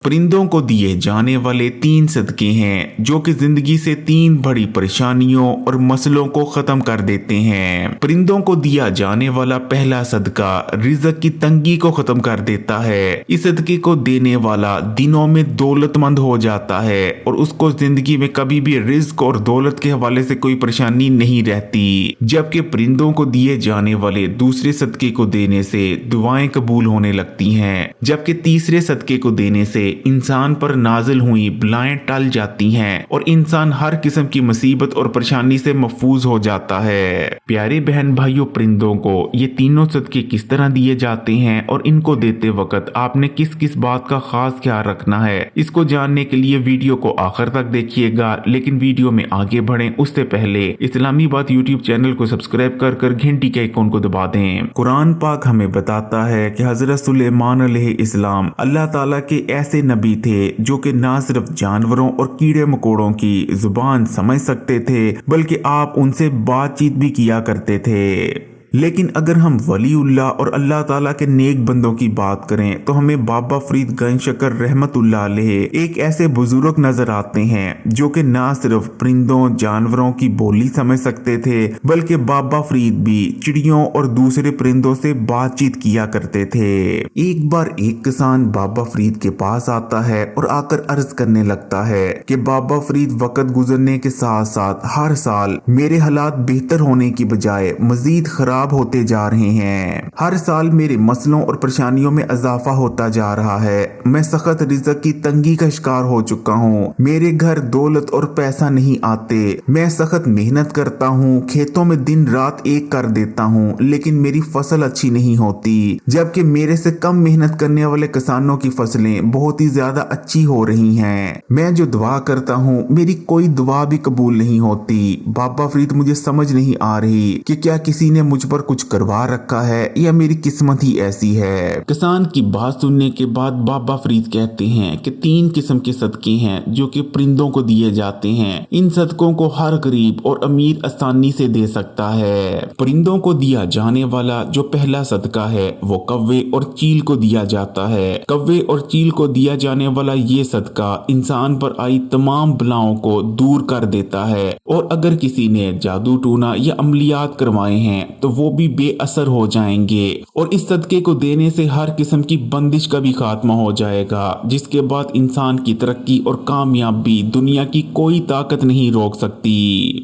परिंदों को दिए जाने वाले 3 सदके हैं जो कि जिंदगी से 3 बड़ी परेशानियों और मसलों को खत्म कर देते हैं। परिंदों को दिया जाने वाला पहला सदका रिज़्क की तंगी को खत्म कर देता है। इस सदके को देने वाला दिनों में दौलतमंद हो जाता है और उसको जिंदगी में कभी भी रिज़्क और दौलत के हवाले से कोई परेशानी नहीं रहती। जबकि परिंदों को दिए जाने वाले दूसरे सदके को देने से दुआएं कबूल होने लगती हैं, जबकि तीसरे सदके को देने से इंसान पर नाजिल हुई बलाएं टल जाती हैं और इंसान हर किस्म की मुसीबत और परेशानी से महफूज हो जाता है। प्यारे बहन भाइयों, परिंदों को ये तीनों सदके किस तरह दिए जाते हैं और इनको देते वक्त आपने किस किस बात का खास ख्याल रखना है, इसको जानने के लिए वीडियो को आखिर तक देखिएगा। लेकिन वीडियो में आगे बढ़ें उससे पहले इस्लामी बात यूट्यूब चैनल को सब्सक्राइब कर घंटी के आइकॉन को दबा दें। कुरान पाक हमें बताता है कि हजरत सुलेमान अलैहिस्सलाम अल्लाह ताला के ऐसे नबी थे जो कि ना सिर्फ जानवरों और कीड़े मकोड़ों की जुबान समझ सकते थे बल्कि आप उनसे बातचीत भी किया करते थे। लेकिन अगर हम वलीउल्लाह और अल्लाह ताला के नेक बंदों की बात करें तो हमें बाबा फरीद गंजशकर रहमतुल्लाह अलैह एक ऐसे बुजुर्ग नजर आते हैं जो कि ना सिर्फ परिंदों जानवरों की बोली समझ सकते थे बल्कि बाबा फरीद भी चिड़ियों और दूसरे परिंदों से बातचीत किया करते थे। एक बार एक किसान बाबा फरीद के पास आता है और आकर अर्ज करने लगता है कि बाबा फरीद, वक्त गुजरने के साथ साथ हर साल मेरे हालात बेहतर होने की बजाय मजीद खराब होते जा रहे हैं। हर साल मेरे मसलों और परेशानियों में इजाफा होता जा रहा है। मैं सख्त रिज़्क की तंगी का शिकार हो चुका हूँ। मेरे घर दौलत और पैसा नहीं आते। मैं सख्त मेहनत करता हूँ, खेतों में दिन रात एक कर देता हूँ, लेकिन मेरी फसल अच्छी नहीं होती, जबकि मेरे से कम मेहनत करने वाले किसानों की फसलें बहुत ही ज्यादा अच्छी हो रही हैं। मैं जो दुआ करता हूँ मेरी कोई दुआ भी कबूल नहीं होती। बाबा फरीद, मुझे समझ नहीं आ रही कि क्या किसी ने मुझ पर कुछ करवा रखा है या मेरी किस्मत ही ऐसी है। किसान की बात सुनने के बाद बाबा फरीद कहते हैं कि 3 किस्म के सदके हैं जो कि परिंदों को दिए जाते हैं। इन सदकों को हर गरीब और अमीर आसानी से दे सकता है। परिंदों को दिया जाने वाला जो पहला सदका है वो कव्वे और चील को दिया जाता है। कव्वे और चील को दिया जाने वाला ये सदका इंसान पर आई तमाम बलाओं को दूर कर देता है और अगर किसी ने जादू टूना या अमलियात करवाए हैं तो वो भी बेअसर हो जाएंगे और इस सदके को देने से हर किस्म की बंदिश का भी खात्मा हो जाएगा, जिसके बाद इंसान की तरक्की और कामयाबी दुनिया की कोई ताकत नहीं रोक सकती।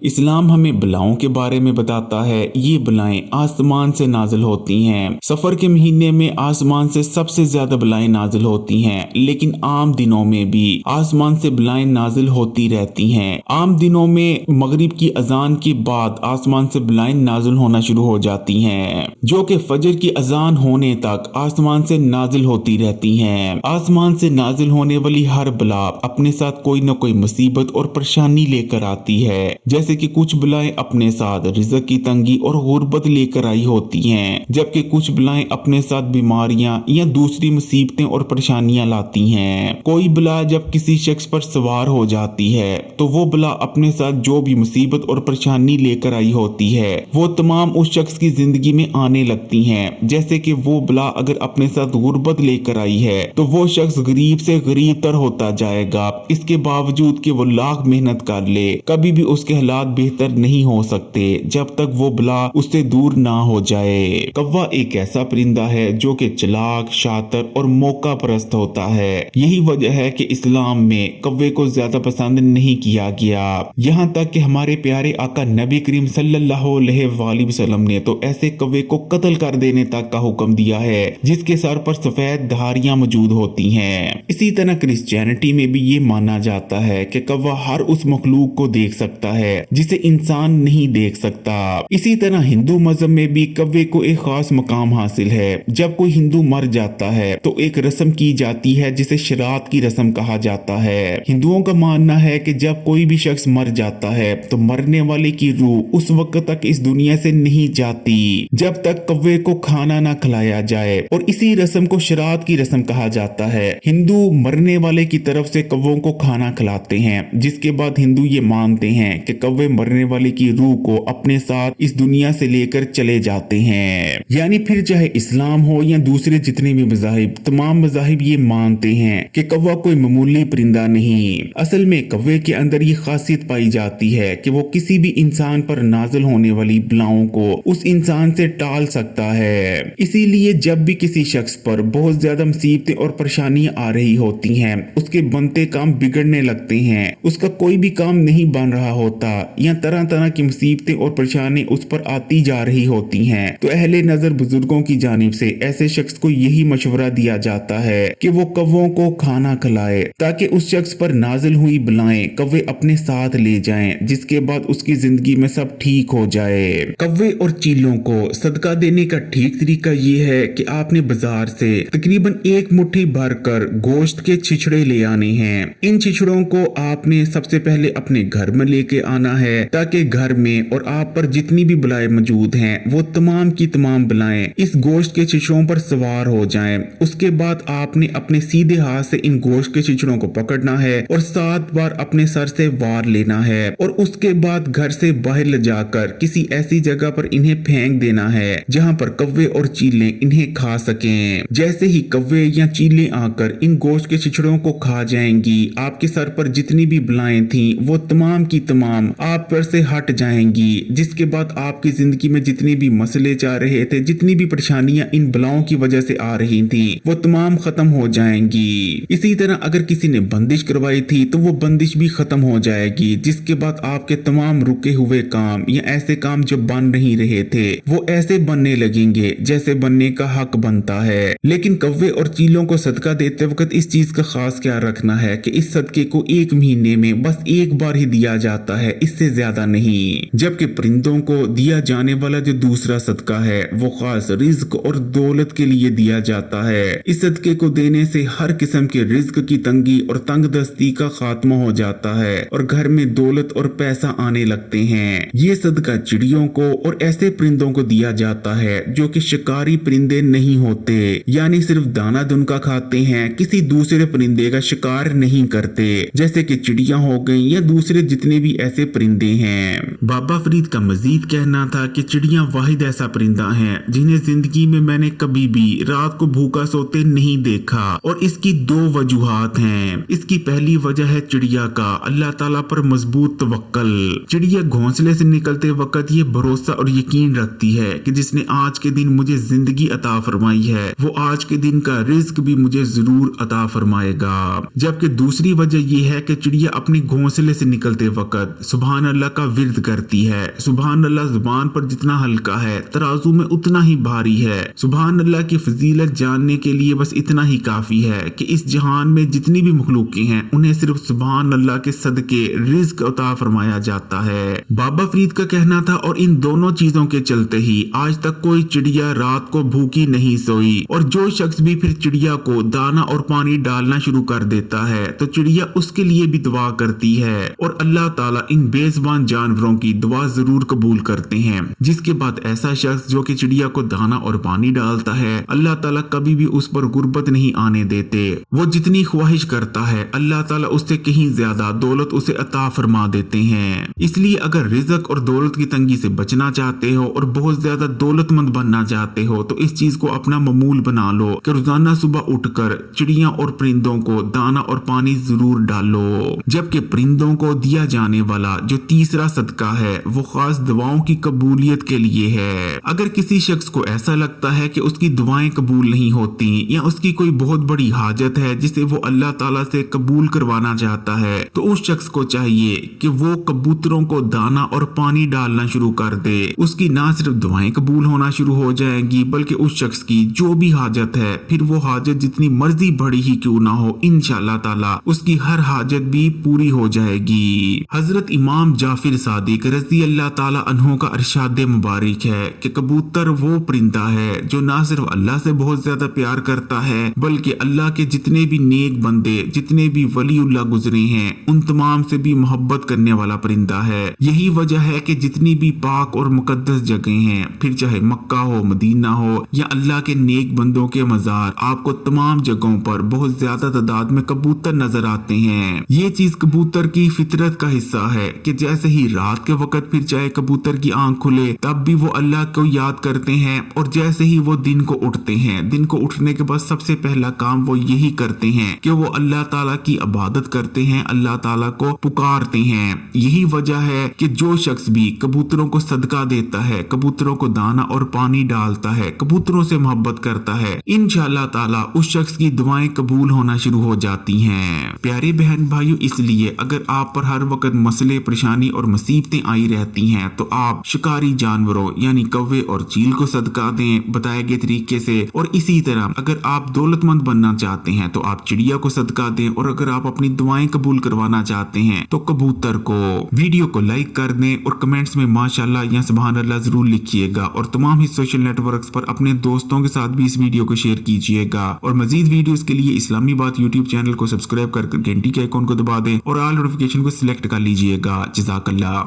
इस्लाम हमें बलाओं के बारे में बताता है। ये बलाएं आसमान से नाजिल होती हैं। सफर के महीने में आसमान से सबसे ज्यादा बलाएं नाजिल होती हैं, लेकिन आम दिनों में भी आसमान से बलाएं नाजिल होती रहती हैं। आम दिनों में मगरिब की अजान के बाद आसमान से बलाएं नाजिल होना शुरू हो जाती हैं, जो कि फजर की अजान होने तक आसमान से नाजिल होती रहती हैं। आसमान से नाजिल होने वाली हर बला अपने साथ कोई न कोई मुसीबत और परेशानी लेकर आती है। जैसे कि कुछ बलाएं अपने साथ रिज़्क की तंगी और गुर्बत लेकर आई होती हैं, जबकि कुछ बलाएं अपने साथ बीमारियां या दूसरी मुसीबतें और परेशानियां लाती हैं। कोई बला जब किसी शख्स पर सवार हो जाती है तो वो बला अपने साथ जो भी मुसीबत और परेशानी लेकर आई होती है वो तमाम उस शख्स की जिंदगी में आने लगती हैं। जैसे कि वो बला अगर अपने साथ गुर्बत लेकर आई है तो वो शख्स गरीब से गरीब तर होता जाएगा। इसके बावजूद कि वो लाख मेहनत कर ले कभी भी उसके हालात बेहतर नहीं हो सकते जब तक वो बला उससे दूर ना हो जाए। कौवा एक ऐसा परिंदा है जो कि चालाक, शातिर और मौका परस्त होता है। यही वजह है कि इस्लाम में कौवे को ज्यादा पसंद नहीं किया गया। यहाँ तक कि हमारे प्यारे आका नबी करीम सल्लल्लाहु अलैहि वसल्लम ने तो ऐसे कौवे को कत्ल कर देने तक का हुक्म दिया है जिसके सर पर सफेद धारियां मौजूद होती हैं। इसी तरह क्रिश्चियनिटी में भी ये माना जाता है कि कौवा हर उस मखलूक को देख सकता है जिसे इंसान नहीं देख सकता। इसी तरह हिंदू मजहब में भी कौवे को एक खास मकाम हासिल है। जब कोई हिंदू मर जाता है तो एक रस्म की जाती है जिसे श्राद्ध की रस्म कहा जाता है। हिंदुओं का मानना है कि जब कोई भी शख्स मर जाता है तो मरने वाले की रूह उस वक्त तक इस दुनिया से नहीं जाती जब तक कौवे को खाना ना खिलाया जाए और इसी रस्म को श्राद्ध की रस्म कहा जाता है। हिंदू मरने वाले की तरफ से कौवों को खाना खिलाते हैं, जिसके बाद हिंदू ये मानते हैं कि कौवे कौवे मरने वाले की रूह को अपने साथ इस दुनिया से लेकर चले जाते हैं। यानी फिर चाहे इस्लाम हो या दूसरे जितने भी मज़ाहिब, तमाम मज़ाहिब ये मानते हैं कि कौवा कोई मामूली परिंदा नहीं। असल में कौवे के अंदर ये खासियत पाई जाती है कि वो किसी भी इंसान पर नाज़िल होने वाली बलाओं को उस इंसान से टाल सकता है। इसीलिए जब भी किसी शख्स पर बहुत ज्यादा मुसीबतें और परेशानियां आ रही होती हैं, उसके बनते काम बिगड़ने लगते हैं, उसका कोई भी काम नहीं बन रहा होता या तरह तरह की मुसीबतें और परेशानी उस पर आती जा रही होती हैं, तो अहले नजर बुजुर्गों की जानिब से ऐसे शख्स को यही मशवरा दिया जाता है कि वो कौवों को खाना खिलाए ताकि उस शख्स पर नाजिल हुई बलाएं कौवे अपने साथ ले जाएं, जिसके बाद उसकी जिंदगी में सब ठीक हो जाए। कौवे और चीलों को सदका देने का ठीक तरीका ये है कि आपने बाजार से तकरीबन एक मुट्ठी भर कर गोश्त के छिछड़े ले आने हैं। इन छिछड़ों को आपने सबसे पहले अपने घर में लेके आना है ताकि घर में और आप पर जितनी भी बलाएं मौजूद हैं वो तमाम की तमाम बलाएं इस गोश्त के छिछड़ों पर सवार हो जाएं। उसके बाद आपने अपने सीधे हाथ से इन गोश्त के छिछड़ों को पकड़ना है और 7 बार अपने सर से वार लेना है और उसके बाद घर से बाहर ले जाकर किसी ऐसी जगह पर इन्हें फेंक देना है जहां पर कौवे और चीलें इन्हें खा सकें। जैसे ही कौवे या चीलें आकर इन गोश्त के छिछड़ों को खा जाएंगी, आपके सर पर जितनी भी बलाएं थीं वो तमाम की तमाम आप पर से हट जाएंगी, जिसके बाद आपकी जिंदगी में जितनी भी मसले जा रहे थे, जितनी भी परेशानियां इन बलाओं की वजह से आ रही थी, वो तमाम खत्म हो जाएंगी। इसी तरह अगर किसी ने बंदिश करवाई थी तो वो बंदिश भी खत्म हो जाएगी, जिसके बाद आपके तमाम रुके हुए काम या ऐसे काम जो बन नहीं रहे थे वो ऐसे बनने लगेंगे जैसे बनने का हक बनता है। लेकिन कौवे और चीलों को सदका देते वक्त इस चीज का खास ख्याल रखना है कि इस सदके को 1 महीने में बस एक बार ही दिया जाता है, इससे ज्यादा नहीं। जबकि परिंदों को दिया जाने वाला जो दूसरा सदका है वो खास रिज्क और दौलत के लिए दिया जाता है। इस सदके को देने से हर किस्म के रिज्क की तंगी और तंगदस्ती का खात्मा हो जाता है और घर में दौलत और पैसा आने लगते हैं। ये सदका चिड़ियों को और ऐसे परिंदों को दिया जाता है जो कि शिकारी परिंदे नहीं होते, यानी सिर्फ दाना दुनका खाते हैं, किसी दूसरे परिंदे का शिकार नहीं करते, जैसे कि चिड़िया हो गई या दूसरे जितने भी ऐसे परिंदे हैं। बाबा फरीद का मजीद कहना था कि चिड़िया वाहिद ऐसा परिंदा है जिन्हें जिंदगी में मैंने कभी भी रात को भूखा सोते नहीं देखा, और इसकी 2 वजूहात हैं। इसकी पहली वजह है चिड़िया का अल्लाह ताला पर मजबूत तवक्कल। चिड़िया घोंसले से निकलते वक्त ये भरोसा और यकीन रखती है कि जिसने आज के दिन मुझे जिंदगी अता फरमाई है वो आज के दिन का रिज्क भी मुझे जरूर अता फरमाएगा। जबकि दूसरी वजह यह है कि चिड़िया अपने घोंसले से निकलते वक्त सुभान अल्लाह का विर्द करती है। सुभान अल्लाह जुबान पर जितना हल्का है तराजू में उतना ही भारी है। सुभान अल्लाह की फजीलत जानने के लिए बस इतना ही काफी है कि इस जहान में जितनी भी मखलूकें हैं उन्हें सिर्फ सुभान अल्लाह के सदके रिज्क अता फरमाया जाता है। बाबा फरीद का कहना था और इन दोनों चीजों के चलते ही आज तक कोई चिड़िया रात को भूखी नहीं सोई, और जो शख्स भी फिर चिड़िया को दाना और पानी डालना शुरू कर देता है तो चिड़िया उसके लिए भी दुआ करती है और अल्लाह ताला इन बेज़ुबान जानवरों की दुआ जरूर कबूल करते हैं। जिसके बाद ऐसा शख्स जो कि चिड़िया को दाना और पानी डालता है अल्लाह ताला कभी भी उस पर गुर्बत नहीं आने देते। वो जितनी ख्वाहिश करता है अल्लाह ताला उससे कहीं ज्यादा दौलत उसे अता फरमा देते हैं। इसलिए अगर रिज़्क और दौलत की तंगी से बचना चाहते हो और बहुत ज्यादा दौलतमंद बनना चाहते हो तो इस चीज को अपना मामूल बना लो कि रोजाना सुबह उठकर चिड़िया और परिंदों को दाना और पानी जरूर डालो। जबकि परिंदों को दिया जाने वाला जो तीसरा सदका है वो खास दुआओं की कबूलियत के लिए है। अगर किसी शख्स को ऐसा लगता है कि उसकी दुआएं कबूल नहीं होती या उसकी कोई बहुत बड़ी हाजत है जिसे वो अल्लाह ताला से कबूल करवाना चाहता है तो उस शख्स को चाहिए कि वो कबूतरों को दाना और पानी डालना शुरू कर दे। उसकी ना सिर्फ दुआएं कबूल होना शुरू हो जाएंगी बल्कि उस शख्स की जो भी हाजत है फिर वो हाजत जितनी मर्जी बड़ी ही क्यों ना हो इंशाअल्लाह ताला उसकी हर हाजत भी पूरी हो जाएगी। हजरत इमाम जाफिर सादिक रज़ी अल्लाह ताला अन्हो का इरशाद मुबारक है कि कबूतर वो परिंदा है जो ना सिर्फ अल्लाह से बहुत ज्यादा प्यार करता है बल्कि अल्लाह के जितने भी नेक बंदे जितने भी वलीउल्लाह गुजरे हैं उन तमाम से भी मोहब्बत करने वाला परिंदा है। यही वजह है कि जितनी भी पाक और मुकद्दस जगह हैं फिर चाहे मक्का हो मदीना हो या अल्लाह के नेक बंदों के मजार आपको तमाम जगहों पर बहुत ज्यादा तादाद में कबूतर नजर आते हैं। ये चीज कबूतर की फितरत का हिस्सा है कि कि जैसे ही रात के वक्त फिर चाहे कबूतर की आंख खुले तब भी वो अल्लाह को याद करते हैं, और जैसे ही वो दिन को उठते हैं, दिन को उठने के बाद सबसे पहला काम वो यही करते हैं कि वो अल्लाह ताला की इबादत करते हैं, अल्लाह ताला को पुकारते हैं। यही वजह है कि जो शख्स भी कबूतरों को सदका देता है, कबूतरों को दाना और पानी डालता है, कबूतरों से मोहब्बत करता है, इंशाअल्लाह ताला उस शख्स की दुआएं कबूल होना शुरू हो जाती हैं। प्यारे बहन भाइयों, इसलिए अगर आप पर हर वक्त मसले, परेशानी और मुसीबतें आई रहती हैं तो आप शिकारी जानवरों यानी कौवे और चील को सदका दें बताए गए तरीके से। और इसी तरह अगर आप दौलतमंद बनना चाहते हैं तो आप चिड़िया को सदका दें, और अगर आप अपनी दुआएं कबूल करवाना चाहते हैं तो कबूतर को। वीडियो को लाइक कर दें और कमेंट्स में माशाल्लाह या सुभान अल्लाह जरूर लिखिएगा, और तमाम ही सोशल नेटवर्क्स पर अपने दोस्तों के साथ भी इस वीडियो को शेयर कीजिएगा। और मजीद वीडियोस के लिए इस्लामी बात यूट्यूब चैनल को सब्सक्राइब कर घंटी के आइकॉन को दबा दें और ऑल नोटिफिकेशन को सिलेक्ट कर लीजिएगा। जज़ाकल्लाह।